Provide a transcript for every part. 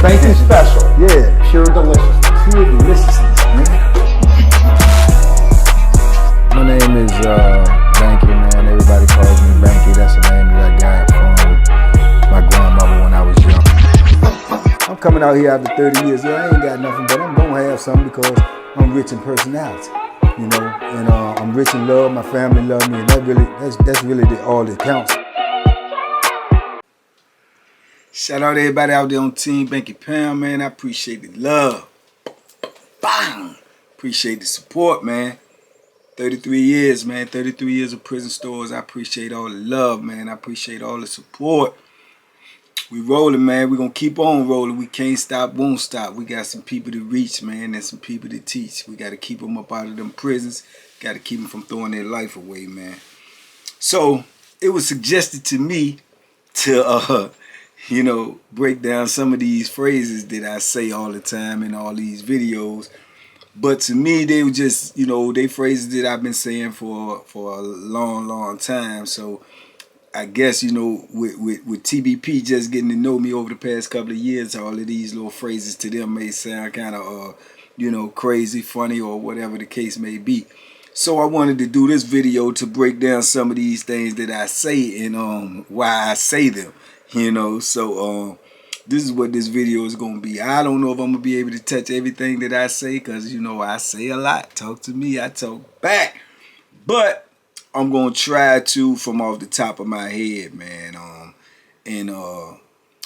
Banky special. Yeah. Pure deliciousness. Pure deliciousness, man. My name is Banky, man. Everybody calls me Banky. That's the name that I got from my grandmother when I was young. I'm coming out here after 30 years. Yeah, I ain't got nothing, but I'm gonna have something because I'm rich in personality, you know, and I'm rich in love. My family love me, and that's really all that counts. Shout out to everybody out there on Team Banky Pound, man. I appreciate the love. Bang! Appreciate the support, man. 33 years, man. 33 years of prison stores. I appreciate all the love, man. I appreciate all the support. We rolling, man. We gonna keep on rolling. We can't stop, won't stop. We got some people to reach, man, and some people to teach. We got to keep them up out of them prisons. Got to keep them from throwing their life away, man. So it was suggested to me to, you know, break down some of these phrases that I say all the time in all these videos. But to me, they were just, you know, they phrases that I've been saying for a long time. So I guess, you know, with TBP just getting to know me over the past couple of years, all of these little phrases to them may sound kind of, you know, crazy, funny, or whatever the case may be. So I wanted to do this video to break down some of these things that I say and why I say them. You know, so this is what this video is going to be. I don't know if I'm going to be able to touch everything that I say because, you know, I say a lot. Talk to me, I talk back. But I'm going to try to from off the top of my head, man.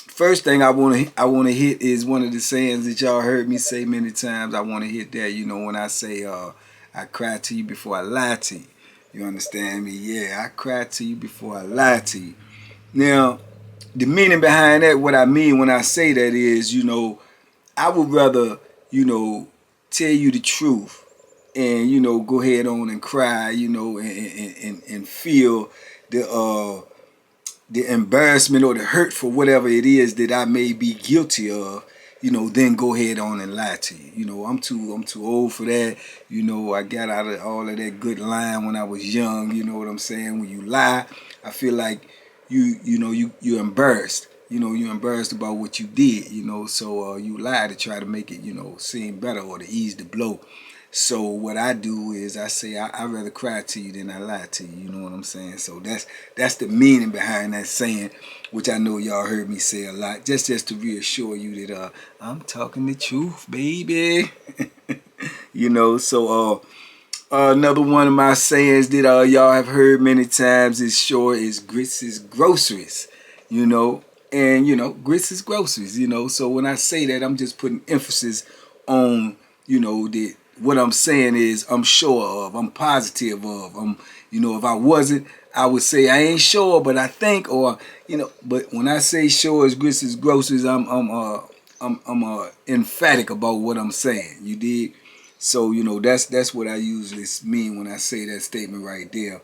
First thing I want to hit is one of the sayings that y'all heard me say many times. I want to hit that, you know, when I say I cry to you before I lie to you. You understand me? Yeah, I cry to you before I lie to you. Now, the meaning behind that, what I mean when I say that is, you know, I would rather, you know, tell you the truth and, you know, go ahead on and cry, you know, and feel the embarrassment or the hurt for whatever it is that I may be guilty of, you know, then go ahead on and lie to you. You know, I'm too old for that. You know, I got out of all of that good lying when I was young. You know what I'm saying? When you lie, I feel like you're embarrassed. You know, you're embarrassed about what you did, you know, so you lie to try to make it, you know, seem better or to ease the blow. So what I do is I say I'd rather cry to you than I lie to you, you know what I'm saying? So that's the meaning behind that saying, which I know y'all heard me say a lot, just to reassure you that I'm talking the truth, baby. You know, so another one of my sayings that y'all have heard many times is grits is groceries, you know, and you know, grits is groceries, you know. So when I say that, I'm just putting emphasis on, you know, that what I'm saying is I'm sure of, I'm positive of, you know, if I wasn't, I would say I ain't sure, but I think, or you know, but when I say sure as grits is groceries, I'm emphatic about what I'm saying. You dig? So, you know, that's what I usually mean when I say that statement right there.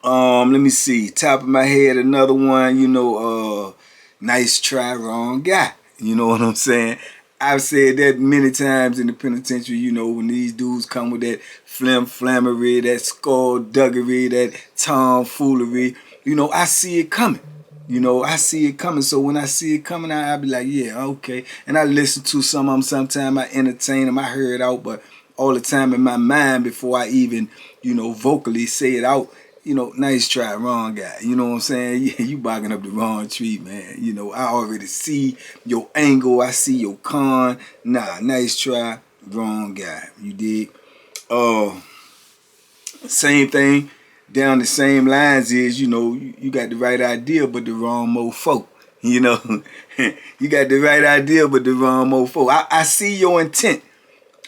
Let me see. Top of my head, another one, you know, nice try, wrong guy. You know what I'm saying? I've said that many times in the penitentiary, you know, when these dudes come with that flammery, that skullduggery, that tomfoolery, you know, I see it coming. You know, I see it coming. So when I see it coming, I'll be like, yeah, okay. And I listen to some of them. Sometimes I entertain them. I hear it out, but all the time in my mind before I even, you know, vocally say it out, you know, nice try, wrong guy. You know what I'm saying? Yeah, you barking up the wrong tree, man. You know, I already see your angle. I see your con. Nah, nice try, wrong guy. You dig? Same thing. Down the same lines is, you know, you got the right idea, but the wrong mofo. You know, you got the right idea, but the wrong mofo. I see your intent.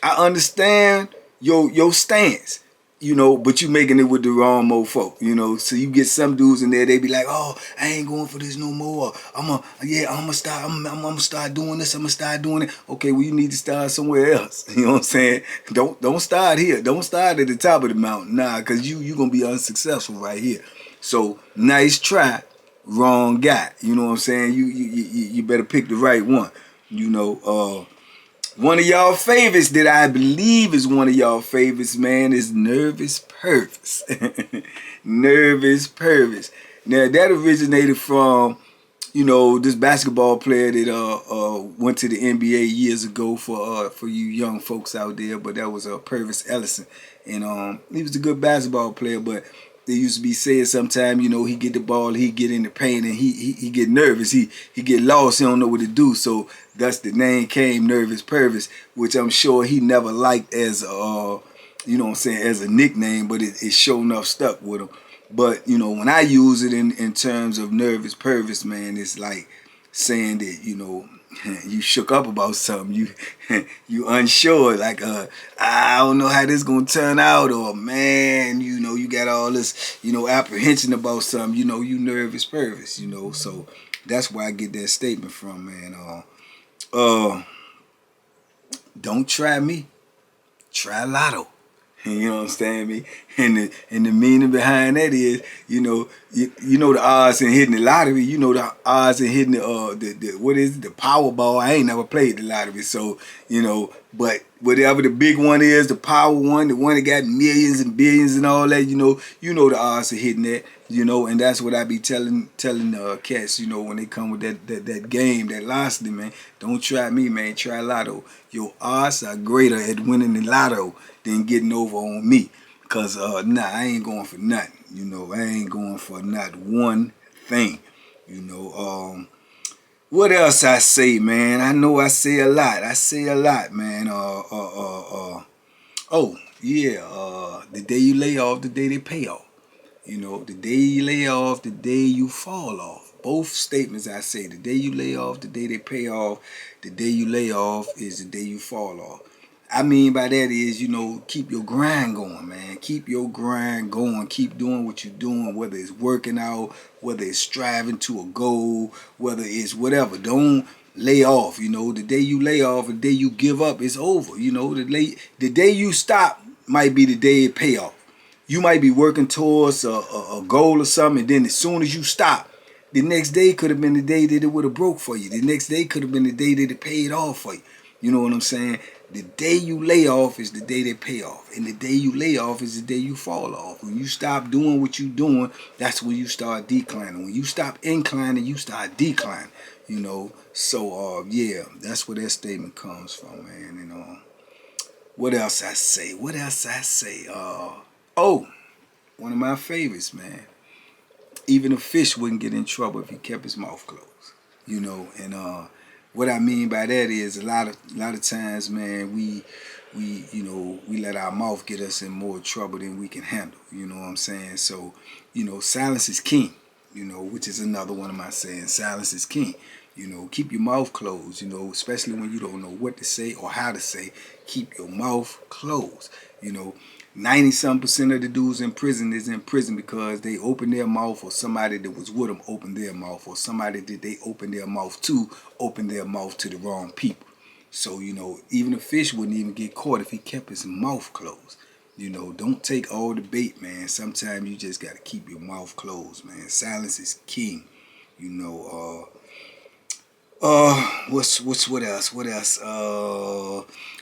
I understand your stance, you know, but you making it with the wrong mofo, you know. So you get some dudes in there, they be like, oh, I ain't going for this no more. I'm gonna start doing this. I'm gonna start doing it. Okay, well, you need to start somewhere else. You know what I'm saying? Don't start here. Don't start at the top of the mountain. Nah, because you gonna be unsuccessful right here. So nice try, wrong guy. You know what I'm saying? You better pick the right one. You know, one of y'all favorites that I believe is one of y'all favorites, man, is Nervous Purvis. Nervous Purvis. Now, that originated from, you know, this basketball player that went to the NBA years ago for you young folks out there, but that was Purvis Ellison, and he was a good basketball player, but they used to be saying sometimes, you know, he get the ball, he get in the paint, and he get nervous, he get lost, he don't know what to do, so thus the name came, Nervous Purvis, which I'm sure he never liked as you know what I'm saying, as a nickname, but it sure enough stuck with him. But, you know, when I use it in terms of Nervous Purvis, man, it's like saying that, you know, you shook up about something, you unsure, like I don't know how this gonna turn out, or man, you know, you got all this, you know, apprehension about something, you know, you Nervous Purvis, you know, so that's where I get that statement from, man. Don't try me, try Lotto. You know what I'm saying, me? And the meaning behind that is, you know, you know the odds in hitting the lottery. You know the odds in hitting the what is it, the Powerball. I ain't never played the lottery, so you know. But whatever the big one is, the power one, the one that got millions and billions and all that, you know the odds of hitting that. You know, and that's what I be telling cats, you know, when they come with that game, that lottery, man. Don't try me, man. Try Lotto. Your odds are greater at winning the Lotto than getting over on me. Because, nah, I ain't going for nothing. You know, I ain't going for not one thing. You know, what else I say, man? I know I say a lot. I say a lot, man. Oh, yeah, the day you lay off, the day they pay off. You know, the day you lay off, the day you fall off. Both statements I say, the day you lay off, the day they pay off, the day you lay off is the day you fall off. I mean by that is, you know, keep your grind going, man. Keep your grind going. Keep doing what you're doing, whether it's working out, whether it's striving to a goal, whether it's whatever. Don't lay off, you know. The day you lay off, the day you give up, it's over. You know, the day you stop might be the day it pay off. You might be working towards a goal or something, and then as soon as you stop, the next day could have been the day that it would have broke for you. The next day could have been the day that it paid off for you. You know what I'm saying? The day you lay off is the day they pay off. And the day you lay off is the day you fall off. When you stop doing what you're doing, that's when you start declining. When you stop inclining, you start declining. You know? So, yeah, that's where that statement comes from, man. And what else I say? What else I say? Oh, one of my favorites, man. Even a fish wouldn't get in trouble if he kept his mouth closed. You know, and what I mean by that is a lot of times, man, we you know, we let our mouth get us in more trouble than we can handle. You know what I'm saying? So, you know, silence is king. You know, which is another one of my sayings. Silence is king. You know, keep your mouth closed. You know, especially when you don't know what to say or how to say. Keep your mouth closed. You know, 90-some% of the dudes in prison is in prison because they opened their mouth, or somebody that was with them opened their mouth, or somebody that they opened their mouth to opened their mouth to the wrong people. So, you know, even a fish wouldn't even get caught if he kept his mouth closed. You know, don't take all the bait, man. Sometimes you just got to keep your mouth closed, man. Silence is king. You know, what else? What else?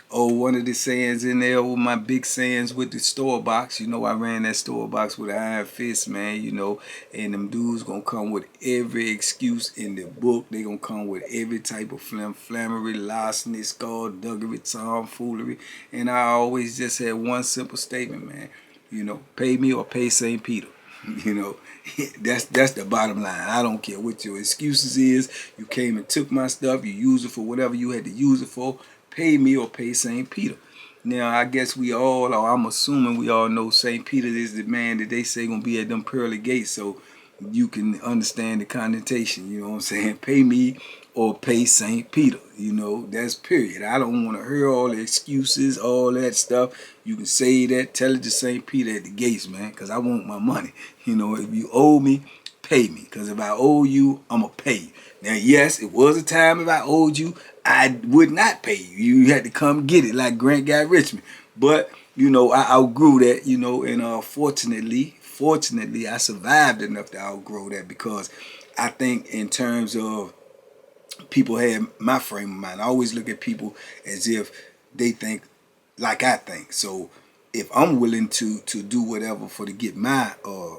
One of the sayings in there with my big sayings with the store box. You know, I ran that store box with an iron fist, man, you know, and them dudes gonna come with every excuse in the book. They gonna come with every type of flammery, larceny, skullduggery, tomfoolery. And I always just had one simple statement, man. You know, pay me or pay St. Peter. You know, that's the bottom line. I don't care what your excuses is. You came and took my stuff. You used it for whatever you had to use it for. Pay me or pay St. Peter. Now, I guess we all, or I'm assuming we all know St. Peter is the man that they say gonna be at them pearly gates. So you can understand the connotation. You know what I'm saying? Pay me or pay St. Peter. You know, that's period. I don't want to hear all the excuses, all that stuff. You can say that, tell it to St. Peter at the gates, man, because I want my money. You know, if you owe me, pay me. Because if I owe you, I'm going to pay you. Now, yes, it was a time if I owed you, I would not pay you. You had to come get it like Grant got Richmond. But, you know, I outgrew that, you know, and fortunately, I survived enough to outgrow that, because I think in terms of people have my frame of mind, I always look at people as if they think like I think. So if I'm willing to do whatever for to get my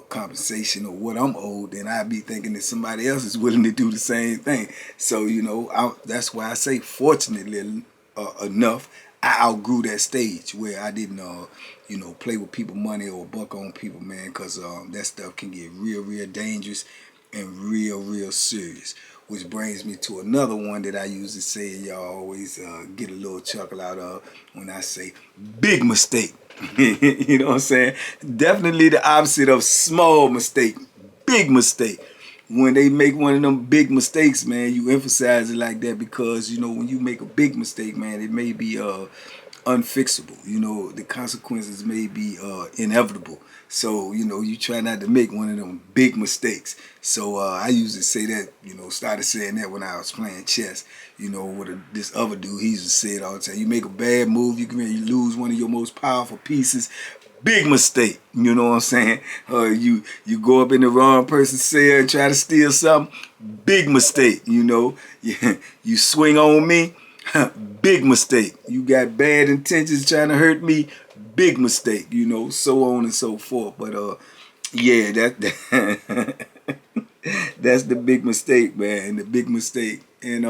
compensation or what I'm owed, then I'd be thinking that somebody else is willing to do the same thing. So that's why I say, fortunately enough, I outgrew that stage where I didn't play with people money or buck on people, man, because that stuff can get real dangerous and real serious. Which brings me to another one that I usually say, and y'all always get a little chuckle out of when I say big mistake. You know what I'm saying? Definitely the opposite of small mistake, big mistake. When they make one of them big mistakes, man, you emphasize it like that because, when you make a big mistake, man, it may be unfixable. The consequences may be inevitable. So, you try not to make one of them big mistakes. So I usually say that, started saying that when I was playing chess. With this other dude, he used to say it all the time. You make a bad move, you lose one of your most powerful pieces. Big mistake. You know what I'm saying? You go up in the wrong person's cell and try to steal something. Big mistake. You swing on me. Big mistake. You got bad intentions trying to hurt me. Big mistake. So on and so forth. But yeah, that that's the big mistake, man. The big mistake. And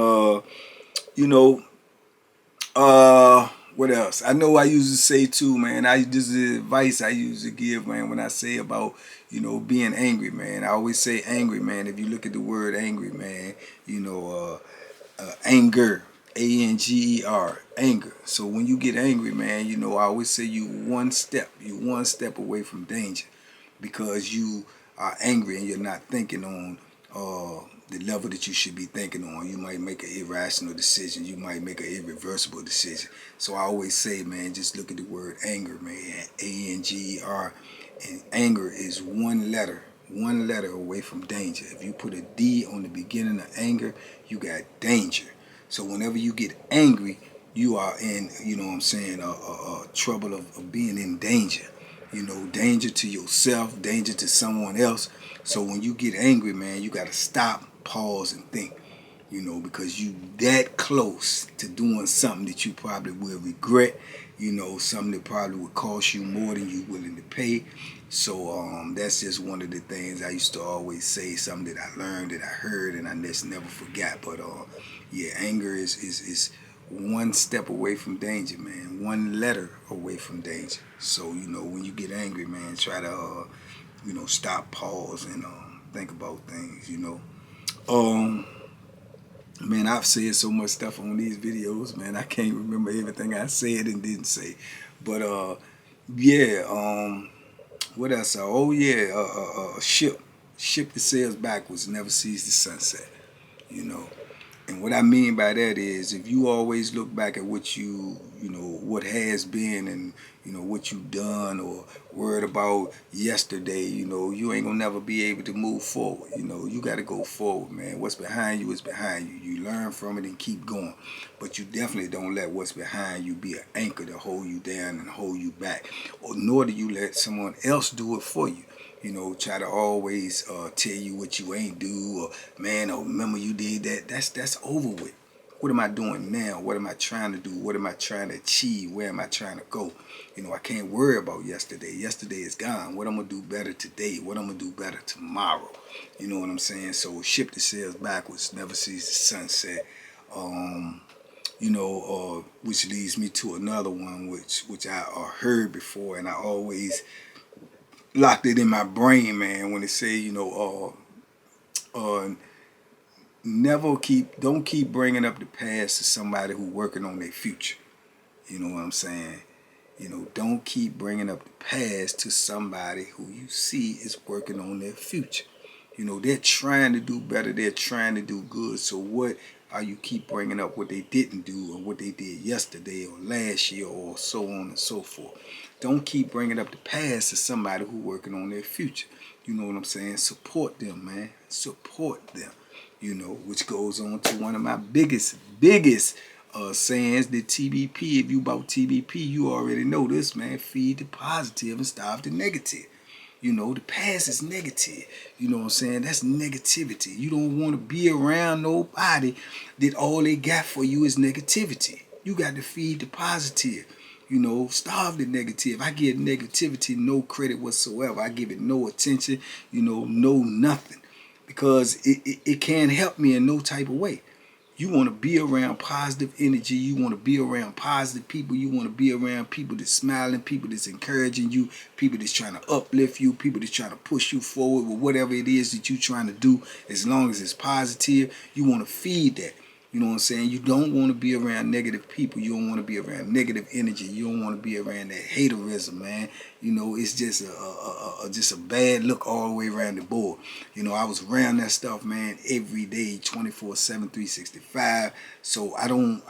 what else? I know I used to say too, man. This is the advice I used to give, man, when I say about, being angry, man. I always say angry, man. If you look at the word angry, man, anger, ANGER, anger. So when you get angry, man, I always say you one step away from danger, because you are angry and you're not thinking on the level that you should be thinking on. You might make an irrational decision. You might make an irreversible decision. So I always say, man, just look at the word anger, man. ANGER. And anger is one letter away from danger. If you put a D on the beginning of anger, you got danger. So whenever you get angry, you are in, trouble of being in danger. Danger to yourself, danger to someone else. So when you get angry, man, you got to stop, pause, and think. Because you that close to doing something that you probably will regret. Something that probably would cost you more than you willing to pay. So that's just one of the things I used to always say, something that I learned, that I heard, and I just never forgot. But yeah, anger is one step away from danger, man. One letter away from danger. So, when you get angry, man, try to, stop, pause, and think about things, Man, I've said so much stuff on these videos, man. I can't remember everything I said and didn't say. But, yeah, what else? Oh, yeah, ship that sails backwards never sees the sunset, And what I mean by that is, if you always look back at what what has been, and, what you've done, or worried about yesterday, you ain't gonna never be able to move forward. You got to go forward, man. What's behind you is behind you. You learn from it and keep going. But you definitely don't let what's behind you be an anchor to hold you down and hold you back, or nor do you let someone else do it for you. Try to always tell you what you ain't do, or man, oh, remember you did that. That's over with. What am I doing now? What am I trying to do? What am I trying to achieve? Where am I trying to go? I can't worry about yesterday. Yesterday is gone. What I'm going to do better today? What I'm going to do better tomorrow? You know what I'm saying? So ship that sails backwards never sees the sunset. Which leads me to another one, which I heard before, and I always locked it in my brain, man, when they say, don't keep bringing up the past to somebody who working on their future. You know what I'm saying? Don't keep bringing up the past to somebody who you see is working on their future. They're trying to do better. They're trying to do good. So what are you keep bringing up what they didn't do, or what they did yesterday or last year, or so on and so forth? Don't keep bringing up the past to somebody who working on their future. You know what I'm saying? Support them, man. Support them. Which goes on to one of my biggest sayings, that TBP, if you about TBP, you already know this, man. Feed the positive and starve the negative. The past is negative. You know what I'm saying? That's negativity. You don't want to be around nobody that all they got for you is negativity. You got to feed the positive. You know, starve the negative. I give negativity no credit whatsoever. I give it no attention, you know, no nothing. Because it can't help me in no type of way. You want to be around positive energy. You want to be around positive people. You want to be around people that's smiling, people that's encouraging you, people that's trying to uplift you, people that's trying to push you forward with whatever it is that you're trying to do. As long as it's positive, you want to feed that. You know what I'm saying? You don't want to be around negative people. You don't want to be around negative energy. You don't want to be around that haterism, man. You know, it's just just a bad look all the way around the board. You know, I was around that stuff, man, every day, 24/7, 365. So I'm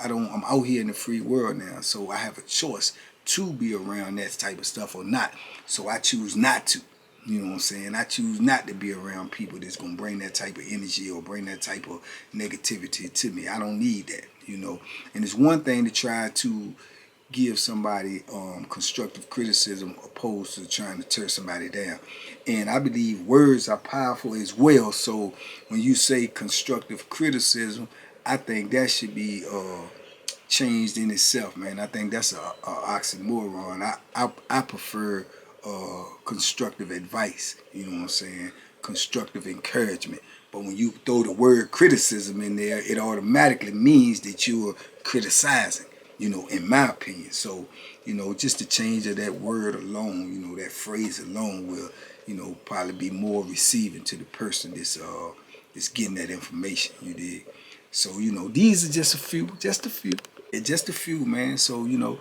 out here in the free world now. So I have a choice to be around that type of stuff or not. So I choose not to. You know what I'm saying? I choose not to be around people that's going to bring that type of energy or bring that type of negativity to me. I don't need that, you know. And it's one thing to try to give somebody constructive criticism opposed to trying to tear somebody down. And I believe words are powerful as well. So when you say constructive criticism, I think that should be changed in itself, man. I think that's a oxymoron. I prefer constructive advice. You know what I'm saying? Constructive encouragement. But when you throw the word criticism in there, it automatically means that you're criticizing. You know, in my opinion. So, you know, just the change of that word alone, you know, that phrase alone will, you know, probably be more receiving to the person that's getting that information. You dig? So, you know, these are just a few, just a few, man. So, you know,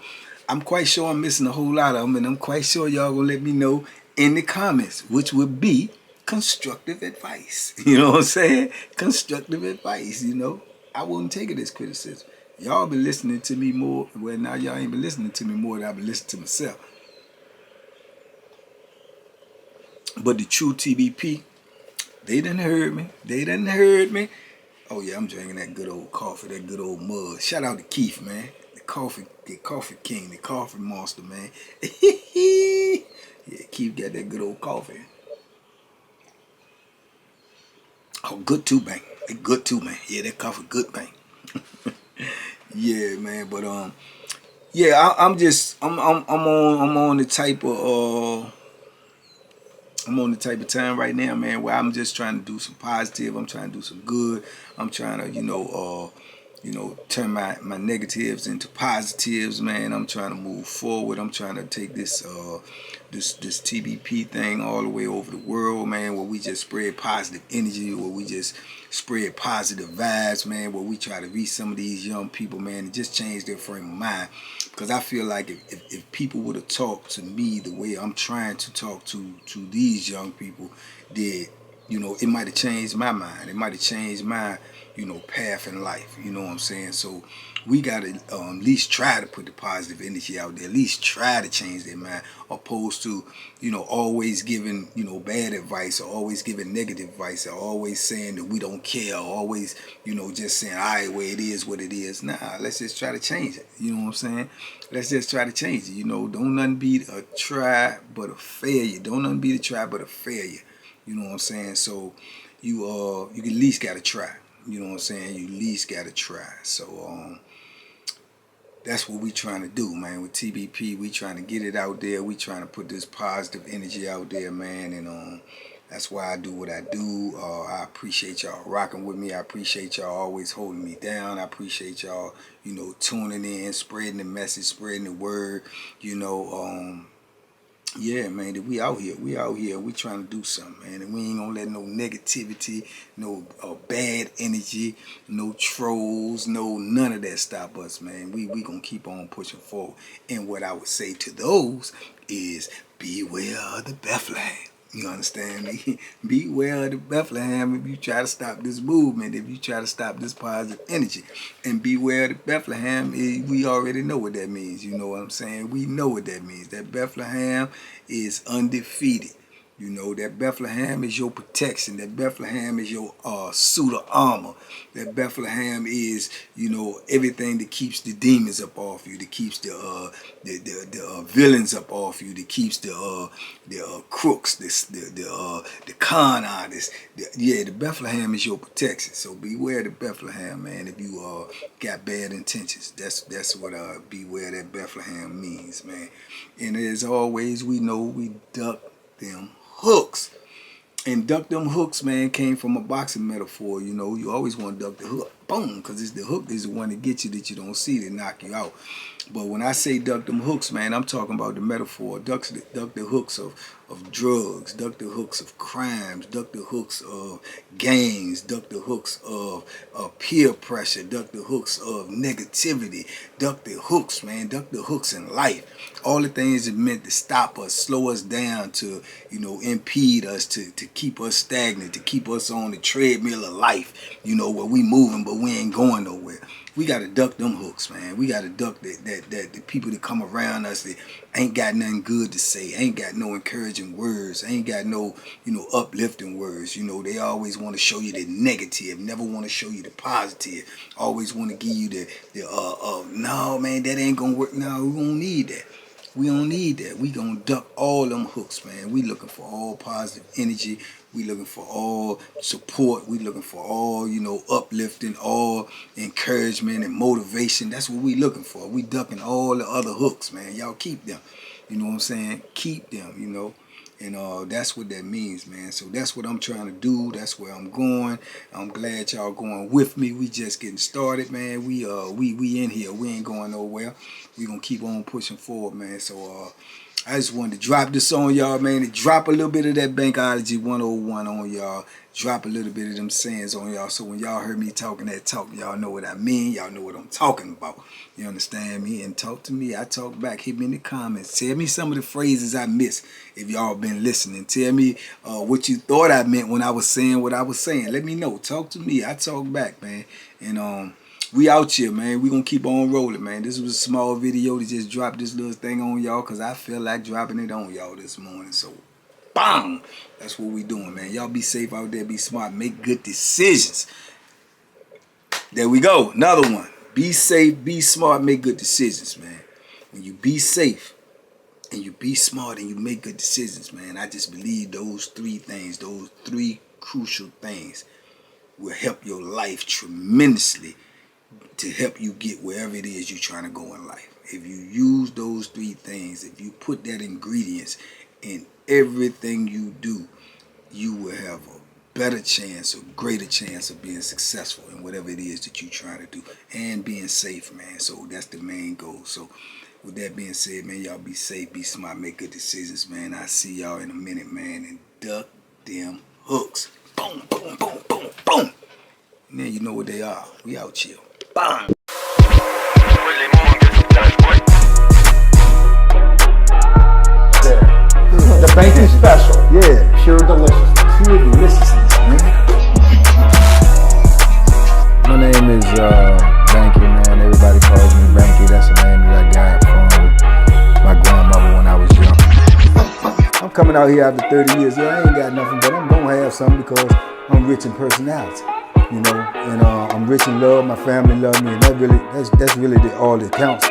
I'm quite sure I'm missing a whole lot of them, and I'm quite sure y'all gonna let me know in the comments, which would be constructive advice. You know what I'm saying? Constructive advice, you know. I wouldn't take it as criticism. Y'all been listening to me more. Well, now y'all ain't been listening to me more than I've been listening to myself. But the true TBP, they done heard me. They done heard me. Oh yeah, I'm drinking that good old coffee, that good old mug. Shout out to Keith, man. The coffee king, the coffee monster, man. Yeah, Keith got that good old coffee. Oh, good too, man. They good too, man. Yeah, that coffee good, man. Yeah, man. But yeah, I'm on the type of I'm on the type of time right now, man, where I'm just trying to do some positive. I'm trying to do some good. I'm trying to, turn my negatives into positives, man. I'm trying to move forward. I'm trying to take this TBP thing all the way over the world, man, where we just spread positive energy, where we just spread positive vibes, man, where we try to reach some of these young people, man, and just change their frame of mind. Because I feel like if people would have talked to me the way I'm trying to talk to these young people, that, you know, it might have changed my mind. It might have changed my, path in life. You know what I'm saying? So we got to at least try to put the positive energy out there. At least try to change their mind, opposed to, always giving, bad advice, or always giving negative advice, or always saying that we don't care, or always, just saying, all right, well, it is what it is. Nah, let's just try to change it. You know what I'm saying? Let's just try to change it. Don't nothing be a try but a failure. Don't nothing be a try but a failure. You know what I'm saying? So you at least gotta try. You know what I'm saying? You at least gotta try. So that's what we trying to do, man. With TBP, we trying to get it out there. We trying to put this positive energy out there, man. And that's why I do what I do. I appreciate y'all rocking with me. I appreciate y'all always holding me down. I appreciate y'all, tuning in, spreading the message, spreading the word. Yeah, man, that we out here. We trying to do something, man. And we ain't gonna let no negativity, no bad energy, no trolls, no none of that stop us, man. We gonna keep on pushing forward. And what I would say to those is beware of the Bethlehem. You understand me? Beware of the Bethlehem if you try to stop this movement, if you try to stop this positive energy. And beware of the Bethlehem, we already know what that means. You know what I'm saying? We know what that means. That Bethlehem is undefeated. That Bethlehem is your protection. That Bethlehem is your suit of armor. That Bethlehem is, everything that keeps the demons up off you, that keeps the villains up off you, that keeps the crooks, the con artists, The Bethlehem is your protection. So beware the Bethlehem, man. If you got bad intentions, that's what beware that Bethlehem means, man. And as always, we know we duck them hooks. And duck them hooks, man, came from a boxing metaphor. You know, you always want to duck the hook. Boom, because it's the hook is the one that gets you that you don't see to knock you out. But when I say duck them hooks, man, I'm talking about the metaphor. Duck the hooks of drugs, duck the hooks of crimes, duck the hooks of gangs, duck the hooks of peer pressure, duck the hooks of negativity, duck the hooks, man, duck the hooks in life. All the things that meant to stop us, slow us down, to, you know, impede us, to keep us stagnant, to keep us on the treadmill of life, you know, where we moving but we ain't going nowhere. We got to duck them hooks, man. We got to duck the people that come around us that ain't got nothing good to say, ain't got no encouraging words, ain't got no, you know, uplifting words. You know, they always want to show you the negative, never want to show you the positive. Always want to give you no, man, that ain't going to work. No, we don't need that. We don't need that. We gonna duck all them hooks, man. We looking for all positive energy. We looking for all support. We looking for all, you know, uplifting, all encouragement and motivation. That's what we looking for. We ducking all the other hooks, man. Y'all keep them. You know what I'm saying? Keep them, you know. And that's what that means, man. So that's what I'm trying to do. That's where I'm going. I'm glad y'all going with me. We just getting started, man. We in here. We ain't going nowhere. We gonna keep on pushing forward, man. So I just wanted to drop this on y'all, man. To drop a little bit of that Bankology 101 on y'all. Drop a little bit of them sayings on y'all. So when y'all heard me talking that talk, y'all know what I mean. Y'all know what I'm talking about. You understand me? And talk to me. I talk back. Hit me in the comments. Tell me some of the phrases I missed if y'all been listening. Tell me what you thought I meant when I was saying what I was saying. Let me know. Talk to me. I talk back, man. And we out here, man. We gonna keep on rolling, man. This was a small video to just drop this little thing on y'all because I feel like dropping it on y'all this morning. So, bang! That's what we doing, man. Y'all be safe out there. Be smart. Make good decisions. There we go. Another one. Be safe. Be smart. Make good decisions, man. When you be safe and you be smart and you make good decisions, man, I just believe those three things, those three crucial things will help your life tremendously to help you get wherever it is you're trying to go in life. If you use those three things, if you put that ingredients in everything you do, you will have a better chance, a greater chance of being successful in whatever it is that you're trying to do and being safe, man. So that's the main goal. So with that being said, man, y'all be safe, be smart, make good decisions, man. I'll see y'all in a minute, man, and duck them hooks. Boom, boom, boom, boom, boom. Now you know what they are. We out here. Bang! The banking special. Yeah. Pure deliciousness. Pure deliciousness, man. My name is Banky, man. Everybody calls me Banky. That's the name that I got from my grandmother when I was young. I'm coming out here after 30 years. Yeah, I ain't got nothing, but I'm gonna have something because I'm rich in personality. You know, and I'm rich in love. My family love me, and that's really all that counts.